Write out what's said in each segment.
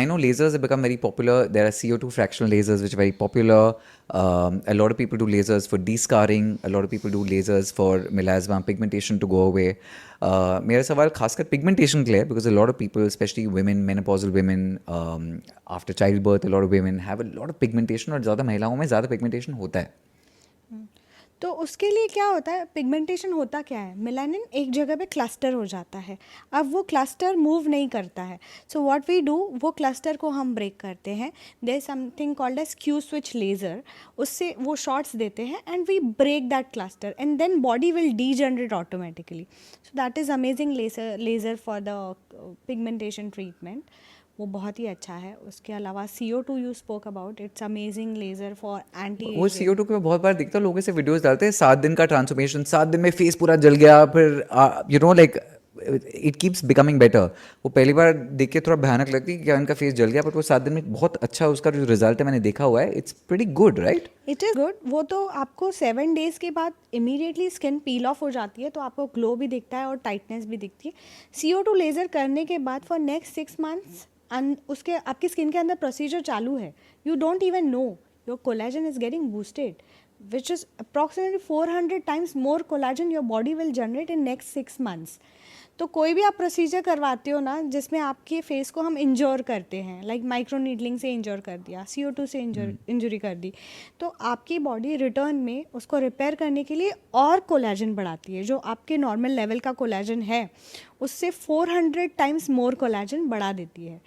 I know lasers have become very popular. There are CO2 fractional lasers which are very popular. A lot of people do lasers for descarring. A lot of people do lasers for melasma, pigmentation to go away. मेरा सवाल खासकर pigmentation के लिए है, because a lot of people, especially women, menopausal women, after childbirth, a lot of women have a lot of pigmentation और ज़्यादा महिलाओं में ज़्यादा pigmentation होता है. तो उसके लिए क्या होता है, पिगमेंटेशन होता क्या है, मेलानिन एक जगह पे क्लस्टर हो जाता है, अब वो क्लस्टर मूव नहीं करता है. सो व्हाट वी डू, वो क्लस्टर को हम ब्रेक करते हैं. There is something called edge Q switch laser, उससे वो शॉट्स देते हैं and we break that cluster and then body will degenerate automatically. So that is amazing laser for the pigmentation treatment. वो बहुत ही अच्छा है. उसके अलावा CO2 you spoke about, it's amazing laser for anti. वो CO2 के मैं बहुत बार दिखता हूँ, लोगों से वीडियोस डालते हैं 7 दिन का ट्रांसफॉर्मेशन, 7 दिन में फेस पूरा जल गया, फिर you know like it keeps becoming better. वो पहली बार देख के थोड़ा भयानक लगती है कि क्या इनका फेस जल गया, बट वो 7 दिन में बहुत अच्छा उसका जो रिजल्ट है मैंने देखा हुआ है. It's pretty good, right? It is good. वो तो आपको 7 डेज़ के बाद इमीडिएटली स्किन पील ऑफ हो जाती है, तो आपको ग्लो भी दिखता है और टाइटनेस भी दिखती है. CO2 लेज़र करने के बाद फॉर नेक्स्ट 6 मंथ्स उसके आपकी स्किन के अंदर प्रोसीजर चालू है. You don't even know your collagen is getting boosted, which is approximately 400 times more collagen your body will generate in next 6 months. तो कोई भी आप प्रोसीजर करवाते हो ना जिसमें आपके फेस को हम इंजोर करते हैं, लाइक माइक्रो नीडलिंग से इंजोर कर दिया, CO2 से इंजरी कर दी, तो आपकी बॉडी रिटर्न में उसको रिपेयर करने के लिए और कोलेजन बढ़ाती है. जो आपके नॉर्मल लेवल का कोलेजन है उससे 400 टाइम्स मोर कोलेजन बढ़ा देती है.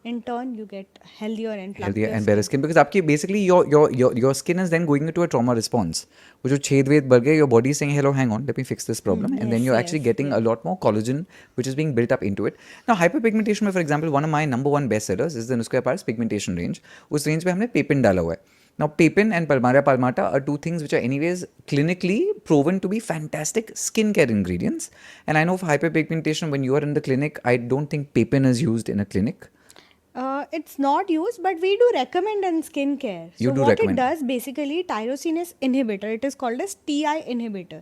In turn, you get healthier and better skin, because आपकी basically your skin is then going into a trauma response. वो जो छेद वेद बढ़ गए, your body is saying hello, hang on, let me fix this problem, and then you're actually getting a lot more collagen which is being built up into it. Now hyperpigmentation में for example one of my number one best sellers is the Nusqua Paris pigmentation range. उस range पे हमने Pepin डाला हुआ है. Now Pepin and Palmaria palmata are two things which are anyways clinically proven to be fantastic skincare ingredients. And I know for hyperpigmentation, when you are in the clinic, I don't think Pepin is used in a clinic. It's not used, but we do recommend in skincare. You so do what recommend. it does basically, tyrosinase inhibitor, it is called as TI inhibitor.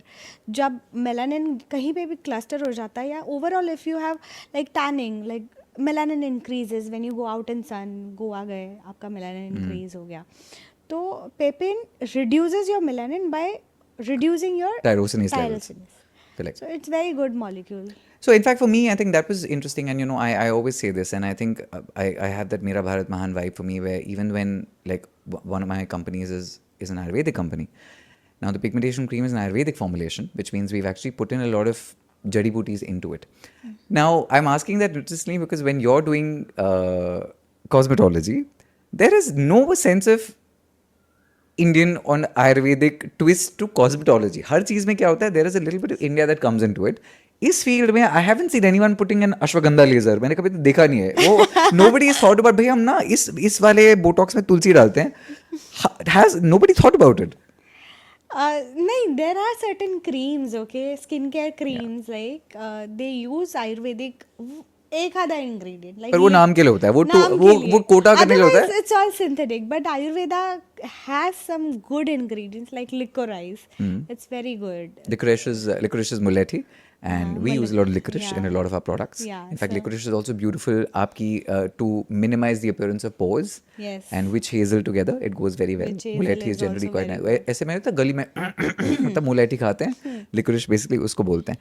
जब melanin कहीं पे भी cluster हो जाता है, या overall if you have like tanning, like melanin increases when you go out in sun, Goa गए आपका melanin increase हो गया, तो pepin reduces your melanin by reducing your Tyrosinase levels. Correct. So it's very good molecule. So in fact for me, I think that was interesting, and you know I always say this, and I think I have that Mera Bharat Mahan vibe for me, where even when like one of my companies is an Ayurvedic company. Now the pigmentation cream is an Ayurvedic formulation, which means we've actually put in a lot of jadi booties into it. Now I'm asking that interestingly because when you're doing cosmetology, there is no sense of Indian on Ayurvedic twist to cosmetology. हर चीज़ में क्या होता है, there is a little bit of India that comes into it. इस field में I haven't seen anyone putting an ashwagandha laser, मैंने कभी तो देखा नहीं है. वो nobody has thought about, भाई हम ना इस वाले बोटॉक्स में तुलसी डालते हैं. Has nobody thought about it? नहीं, there are certain creams, okay, skincare creams, like they use Ayurvedic एक आधा ingredient, like पर वो नाम के लिए होता है, वो कोटा करने के लिए होता है. Otherwise it's all synthetic, but Ayurveda has some good ingredients like licorice. It's very good. Licorice is muletti, and we use a lot of licorice in a lot of our products. Yeah, in fact, so licorice is also beautiful आपकी to minimize the appearance of pores. Yes. And witch hazel together, it goes very well. Witch hazel Muletti is is generally also quite very nice. ऐसे में तो गली में मतलब मुलेठी खाते हैं, licorice basically उसको बोलते हैं.